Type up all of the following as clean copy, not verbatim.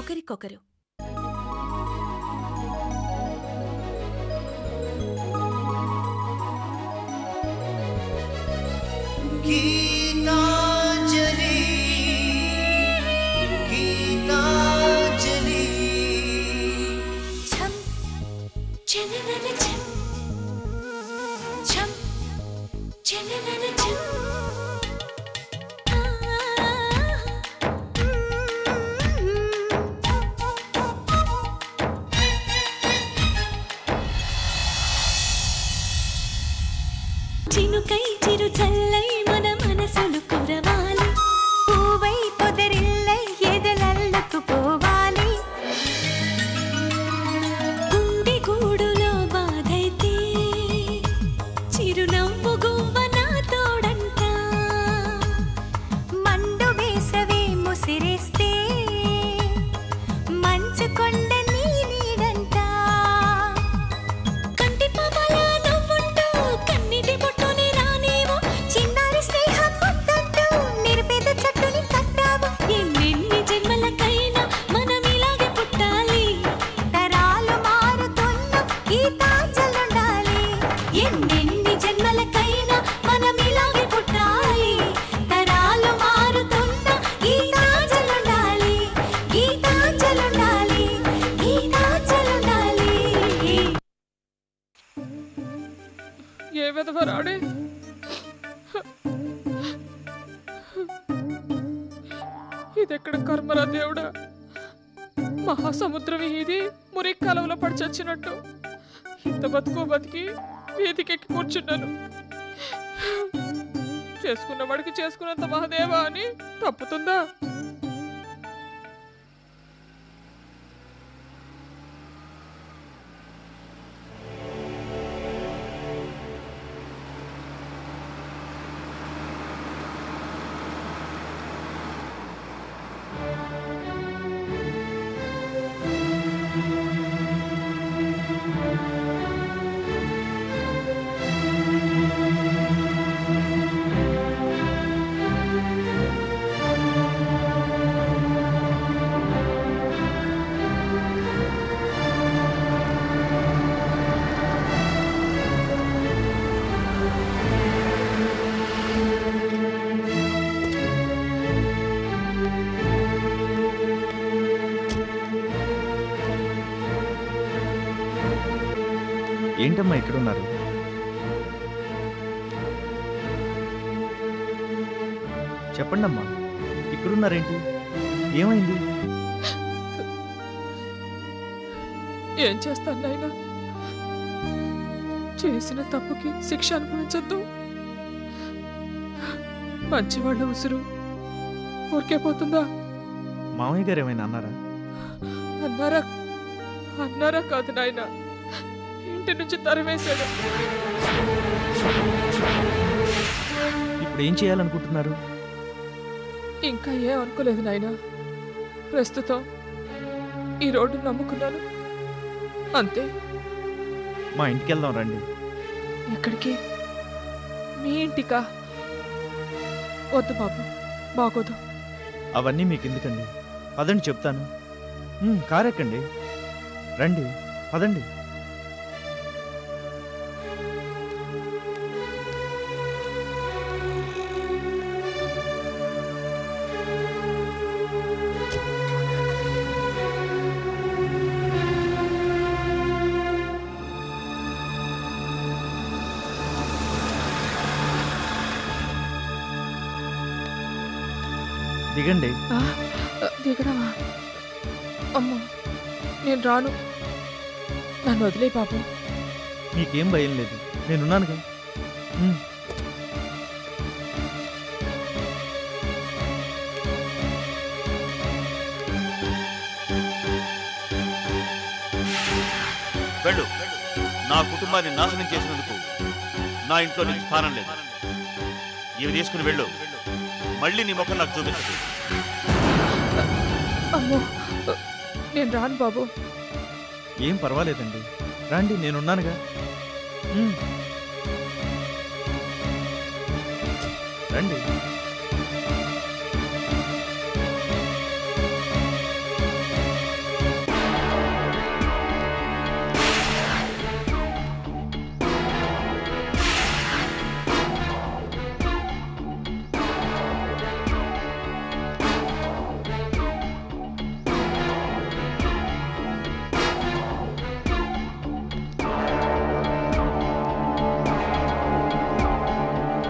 ఒకరికొకరు. గీతాంజలి గీతాంజలి ఛం చననన ఛం ఛం చననన ఛం చినుకై చిరు చల్లై మన మనసులు కురవాలి, పూవై పొదరిల్లై ఎదలల్లకు పోవాలి. గుండె గూడులో బాధైతే చిరునవ్వు గువ్వ నా తోడంట, మండు వేసవే ముసిరేస్తే మంచు కొండ నీ నీడంట. కంటి పాపలా నవ్వుంటూ కన్నిటి బొట్టుని రానేమో, చిన్నారి స్నేహం ముద్దంటూ నిరుపేద చెట్టుని కట్టావు. ఎన్నెన్ని జన్మలకైనా మనం ఇలాగే పుట్టాలి, తరాలు మారుతున్న గీతాంజలుండాలి. ఎన్నెన్ని జన్మలకైనా మనం ఇలాగే పుట్టాలి, తరాలు మారుతున్న గీతాంజలుండాలి. గీతాంజలుండాలి, గీతాంజలుండాలి. ఏ విధవరాడే ఇదెక్కడ కర్మరా దేవుడా, మహాసముద్రం ఇది మురి కాలువలో పడి చచ్చినట్టు ఇంత బతుకు బతికి వీధికెక్కి కూర్చున్నాను. చేసుకున్న వాడికి చేసుకున్నంత మహాదేవా అని తప్పుతుందా? ఏంటమ్మా ఇక్కడున్నారు? చెప్పండమ్మా, ఇక్కడున్నారేంటి? ఏమైంది? ఏం చేస్తాను నాయనా, చేసిన తప్పుకి శిక్ష అనుభవించొద్దు. మంచివాళ్ళ ఉసురు ఊరికే పోతుందా? మామయ్య గారు ఏమైనా అన్నారా? అన్నారా కాదు నాయన, ఇంటి నుంచి తరివేశాడు. ఇప్పుడు ఏం చేయాలనుకుంటున్నారు? ఇంకా ఏం అనుకోలేదు నాయన, ప్రస్తుతం ఈ రోడ్డు నమ్ముకున్నాను అంతే. మా ఇంటికి వెళ్దాం రండి. ఎక్కడికి? మీ ఇంటికా? వద్దు బాబు, బాగోదు. అవన్నీ మీకు ఎందుకండి? పదండి చెప్తాను. కారెక్కండి, రండి, పదండి. దిగండి. దిగడమా? అమ్మో, నేను రాను, నన్ను వదిలే బాబు. మీకేం భయం లేదు, నేనున్నానుగా. వెళ్ళు. నా కుటుంబాన్ని నాశనం చేసినందుకు నా ఇంట్లో నీకు స్థానం లేదు. ఇవి తీసుకుని వెళ్ళు, మళ్ళీ నీ ముఖం నాకు చూపించు. అమ్మో, నేను రాను బాబు. ఏం పర్వాలేదండి, రండి, నేనున్నానుగా. రండి.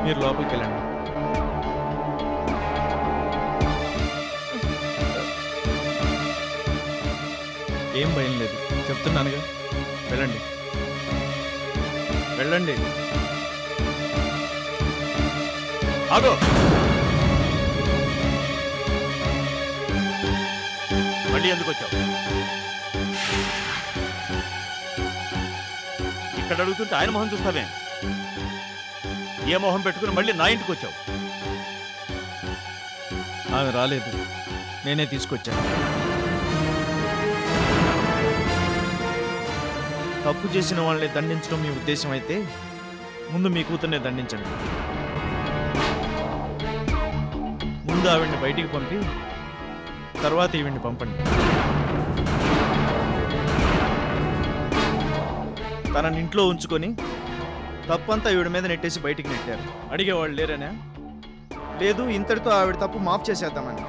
మీరు లోపలికి వెళ్ళండి. ఏం భయం లేదు, చెప్తున్నానుగా. వెళ్ళండి వెళ్ళండి. ఆగో, మళ్ళీ ఎందుకు వచ్చావు? ఇక్కడ అడుగుతుంటే ఆయన మొహం చూస్తావే? ఏ మొహం పెట్టుకుని మళ్ళీ నా ఇంటికి వచ్చావు? ఆమె రాలేదు, నేనే తీసుకొచ్చాను. తప్పు చేసిన వాళ్ళని దండించడం మీ ఉద్దేశం అయితే ముందు మీ కూతుర్నే దండించండి. ముందు ఆవిడ్ని బయటికి పంపి తర్వాత ఈవిడ్ని పంపండి. తనని ఇంట్లో ఉంచుకొని తప్పంతా ఈవిడ మీద నెట్టేసి బయటికి నెట్టారు. అడిగేవాళ్ళు లేరనే? లేదు, ఇంతటితో ఆవిడ తప్పు మాఫ్ చేసేద్దామని.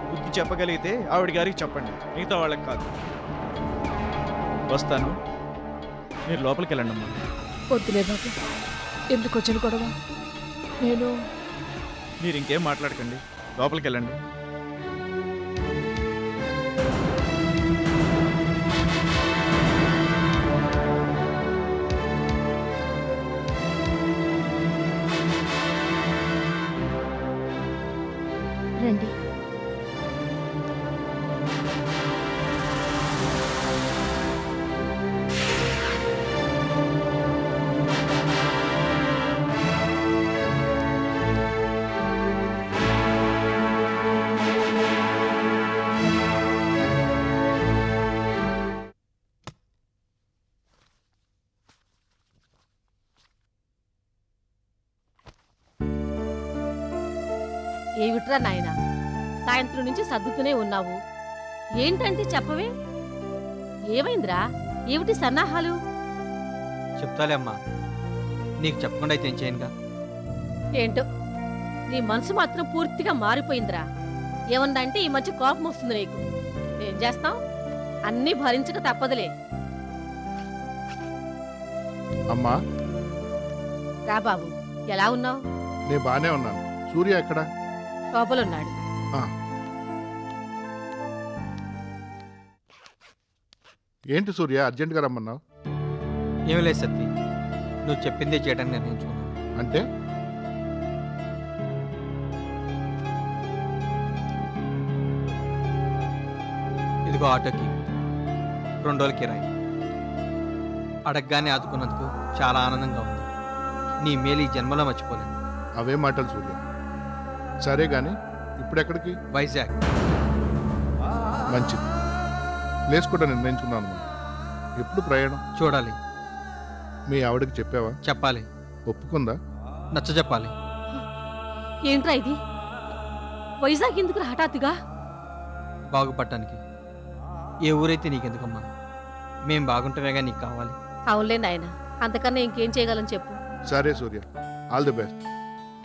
బుద్ధి చెప్పగలిగితే ఆవిడ గారికి చెప్పండి, మిగతా వాళ్ళకి కాదు. వస్తాను, మీరు లోపలికి వెళ్ళండి అమ్మా. వద్దులే బాబు, ఎందుకు వచ్చిన గొడవ? మీరు ఇంకేం మాట్లాడకండి, లోపలికి వెళ్ళండి. రండి. ఏమిట్రా నాయనా, సాయంత్రం నుంచి సర్దుతూనే ఉన్నావు. ఏంటంటే చెప్పవే, ఏమైందిరా? ఏమిటి సన్నాహాలు? చెప్తాలే అమ్మా, నీకు చెప్పకుండా అయితే ఏం చేయనుగా. ఏంటో నీ మనసు మాత్రం పూర్తిగా మారిపోయిందిరా. ఏమందంటే ఈ మధ్య కోపం వస్తుంది నీకు. ఏం చేస్తాం, అన్నీ భరించక తప్పదులే. అమ్మా, రా బాబు, ఎలా ఉన్నావు? నేను బానే ఉన్నాను. సూర్య ఎక్కడ? లోపలున్నాడు. ఏంటి సూర్య, అర్జెంటుగా రమ్మన్నావు? ఏమి లేదు సత్తి, నువ్వు చెప్పిందే చేయడానికి నిర్ణయించుకున్నాను. అంటే ఇదిగో ఆటోకి 2 రోజుల కిరాయి. అడగగానే ఆదుకున్నందుకు చాలా ఆనందంగా ఉంది. నీ మేలు ఈ జన్మలో మర్చిపోలేను. అవే మాటలు సూర్య. సరే గాని ఇప్పుడు ఎక్కడికి? వైజాగ్. మంచిది, ప్లేస్ కూడా నిర్ణయించుకున్నాను. ఎప్పుడు ప్రయాణం? చూడాలి. మీ ఆవిడకి చెప్పావా? చెప్పాలి. ఒప్పుకుందా? నచ్చ చెప్పాలి. ఏంట్రా ఇది? వైజాగ్ ఎందుకు హఠాత్తుగా? బాగుపడటానికి. ఏ ఊరైతే నీకెందుకమ్మా, మేం బాగుంటామేగా నీకు కావాలి. అవునులే నాయన, అంతకన్నా ఇంకేం చేయగలను చెప్పు. సరే సూర్య, ఆల్ ది బెస్ట్.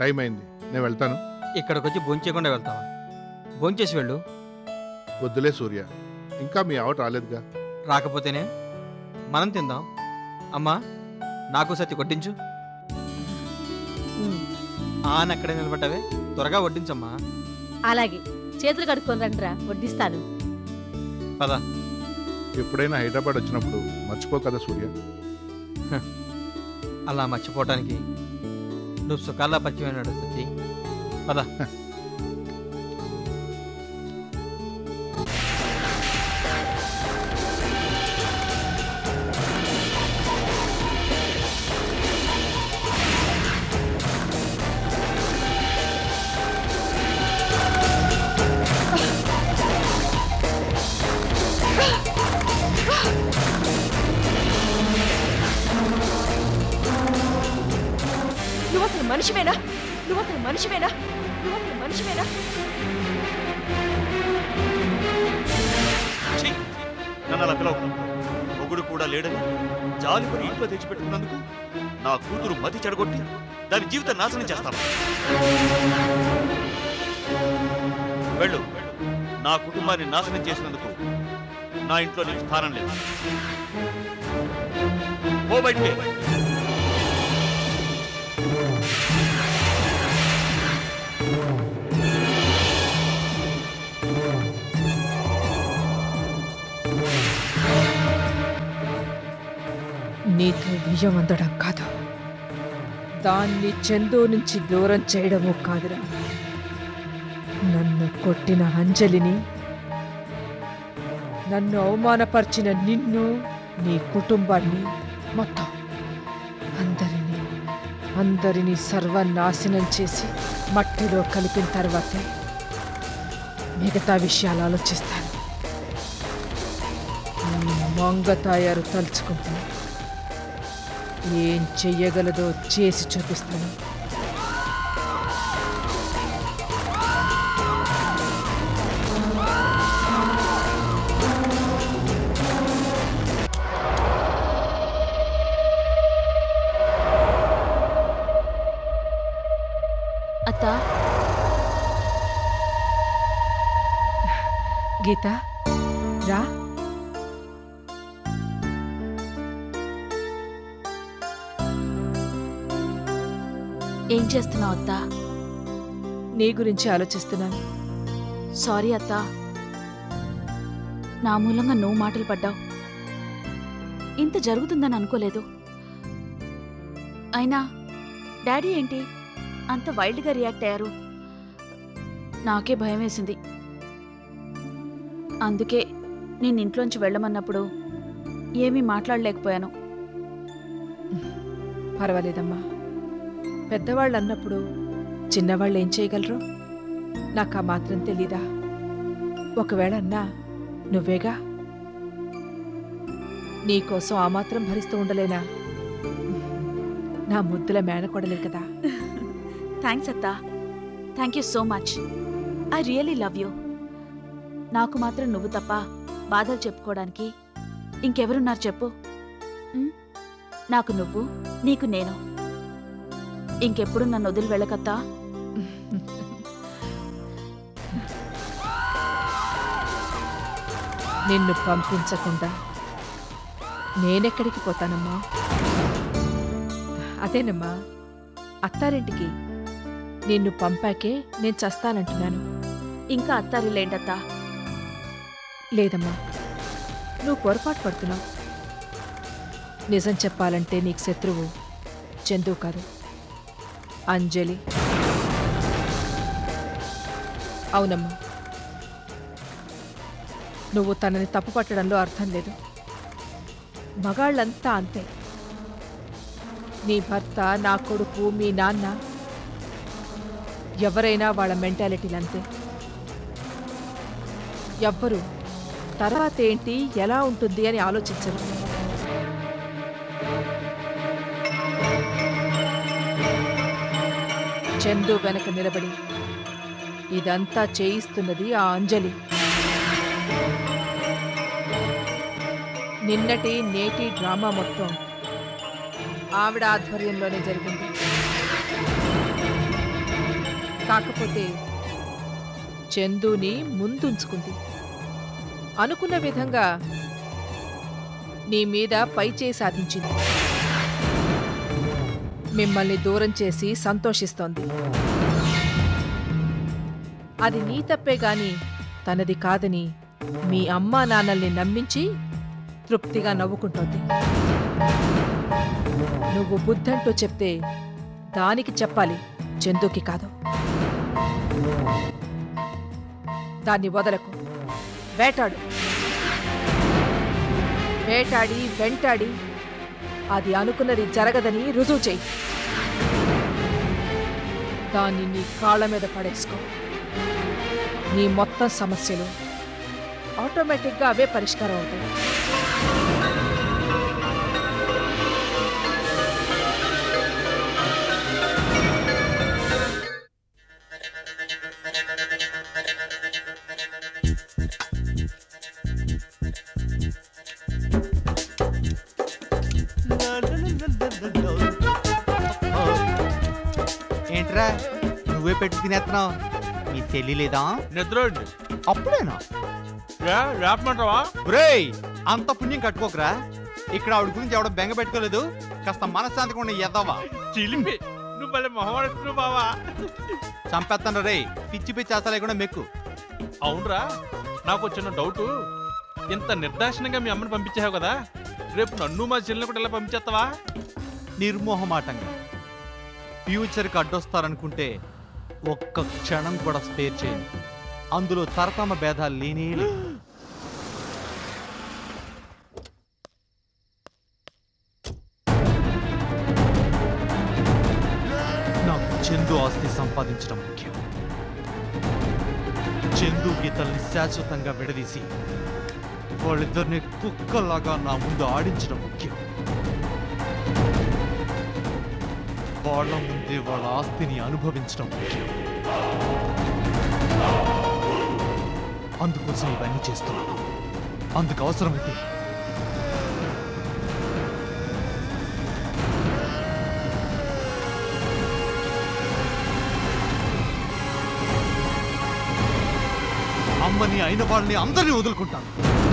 టైం అయింది, నేను వెళ్తాను. ఇక్కడికి వచ్చి భోంచేయకుండా వెళ్తావా? భోంచేసి వెళ్ళు. వద్దులే సూర్య, ఇంకా మీ ఆవిడ రాలేదుగా. రాకపోతేనే మనం తిందాం. అమ్మా, నాకు సత్తి కొట్టించు. అక్కడే నిలబడ్డావే, త్వరగా వడ్డించమ్మా. అలాగే, చేతులు కడుక్కొని రండిరా, వడ్డిస్తాను. పద. ఎప్పుడైనా హైదరాబాద్ వచ్చినప్పుడు మర్చిపో కదా సూర్య. అలా మర్చిపోవటానికి నువ్వు సుఖాల్లా పరిచయమైనాడు సత్తి. పద. నువ్వు అసలు మనిషివేనా? నువ్వు అసలు మనిషివేనా? నువ్వు అసలు మనిషివేనా? నన్ను అలా పిలవకు. మొగుడు కూడా లేడని జాలిపడి ఇంట్లో తెచ్చిపెట్టుకున్నందుకు నా కూతురు మతి చెడగొట్టి దాని జీవితం నాశనం చేస్తాను. వెళ్ళు. నా కుటుంబాన్ని నాశనం చేసినందుకు నా ఇంట్లో నీకు స్థానం లేదు. ఓ బయటికి. నీతో బియ్యం అందడం కాదు, దాన్ని చందు నుంచి దూరం చేయడమూ కాదురా. నన్ను కొట్టిన అంజలిని, నన్ను అవమానపరిచిన నిన్ను, నీ కుటుంబాన్ని, మొత్తం అందరినీ సర్వనాశనం చేసి మట్టిలో కలిపిన తర్వాతే మిగతా విషయాలు ఆలోచిస్తాను. మంగతాయారు తలుచుకుంటా ఏం చెయ్యగలదో చేసి చూపిస్తాను. అత్త, గీత రా. ఏం చేస్తున్నావు అత్త? నీ గురించి ఆలోచిస్తున్నాను. సారీ అత్త, నా మూలంగా నువ్వు మాటలు పడ్డావు. ఇంత జరుగుతుందని అనుకోలేదు. అయినా డాడీ ఏంటి అంత వైల్డ్గా రియాక్ట్ అయ్యారు? నాకే భయం వేసింది. అందుకే నేను ఇంట్లోంచి వెళ్ళమన్నప్పుడు ఏమీ మాట్లాడలేకపోయాను. పర్వాలేదమ్మా, పెద్దవాళ్ళు అన్నప్పుడు చిన్నవాళ్ళు ఏం చేయగలరు? నాకు ఆ మాత్రం తెలీదా? ఒకవేళ అన్నా నువ్వేగా. నీకోసం ఆ మాత్రం భరిస్తూ ఉండలేనా? నా ముద్దుల మేనకొడలే కదా. థ్యాంక్స్ అత్తా, thank you so much. I really love you. నాకు మాత్రం నువ్వు తప్ప బాధలు చెప్పుకోవడానికి ఇంకెవరున్నారు చెప్పు? నాకు నువ్వు, నీకు నేను. ఇంకెప్పుడు నన్ను వదిలి వెళ్ళకత్తా. నిన్ను పంపించకుండా నేనెక్కడికి పోతానమ్మా? అదేనమ్మా, అత్తారింటికి. నిన్ను పంపాకే నేను చస్తానంటున్నాను. ఇంకా అత్తారిలేంటత్తా? లేదమ్మా, నువ్వు పొరపాటు పడుతున్నావు. నిజం చెప్పాలంటే నీకు శత్రువు చందు కాదు, అంజలి. అవునమ్మా, నువ్వు తనని తప్పు పట్టడంలో అర్థం లేదు. మగాళ్ళంతా అంతే. నీ భర్త, నా కొడుకు, మీ నాన్న, ఎవరైనా వాళ్ళ మెంటాలిటీలంతే. ఎవ్వరూ తర్వాత ఏంటి, ఎలా ఉంటుంది అని ఆలోచించరు. చందు వెనక నిలబడి ఇదంతా చేయిస్తున్నది ఆ అంజలి. నిన్నటి నేటి డ్రామా మొత్తం ఆవిడ ఆధ్వర్యంలోనే జరిగింది. కాకపోతే చందుని ముందుంచుకుంది. అనుకున్న విధంగా నీ మీద పైచేయి సాధించింది. మిమ్మల్ని దూరం చేసి సంతోషిస్తోంది. అది నీ తప్పే గాని తనది కాదని మీ అమ్మా నాన్నల్ని నమ్మించి తృప్తిగా నవ్వుకుంటోంది. నువ్వు బుద్ధంటూ చెప్తే దానికి చెప్పాలి, చందుకి కాదు. దాన్ని వదలకు, వేటాడు. వేటాడి వెంటాడి అది అనుకున్నది జరగదని రుజువు చెయ్యి. దాన్ని నీ కాళ్ళ మీద పడేసుకో. నీ మొత్తం సమస్యలు ఆటోమేటిక్గా అవే పరిష్కారం అవుతాయి. ఏంట్రా నువ్వే పెట్టి తినేస్తున్నావు? మీ చెల్లి లేదా? నిద్ర అప్పుడేనా? రేపమంటావా? రేయ్, అంత పుణ్యం కట్టుకోకరా. ఇక్కడ ఆవిడ గురించి ఎవడో బెంగ పెట్టుకోలేదు. కాస్త మనశ్శాంతిగా ఉండి ఎద్దవా. చిలిపి నువ్వు భలే మొహమాడుతున్నావు బావా. చంపేస్తాను రే, పిచ్చి పిచ్చి అసలు లేకుండా మెక్కు. అవునరా, నాకు చిన్న డౌట్. ఇంత నిర్దాక్షిణంగా మీ అమ్మని పంపించావు కదా, రేపు నన్ను మా చెల్లెని కూడా ఇలా పంపించేస్తావా? నిర్మోహమాటంగా ఫ్యూచర్కి అడ్డొస్తారనుకుంటే ఒక్క క్షణం కూడా స్పేర్ చేయను. అందులో తరతమ భేదాలు లేనే లేవు. నాకు చందు ఆస్తి సంపాదించడం ముఖ్యం. చందు గీతల్ని శాశ్వతంగా విడదీసి వాళ్ళిద్దరిని కుక్కలాగా నా ముందు ఆడించడం ముఖ్యం. వాళ్ళ ముందే వాళ్ళ ఆస్తిని అనుభవించడం ముఖ్యం. అందుకోసం ఇవన్నీ చేస్తున్నాను. అందుకు అవసరమైతే అమ్మని అయిన వాళ్ళని అందరినీ వదులుకుంటాను.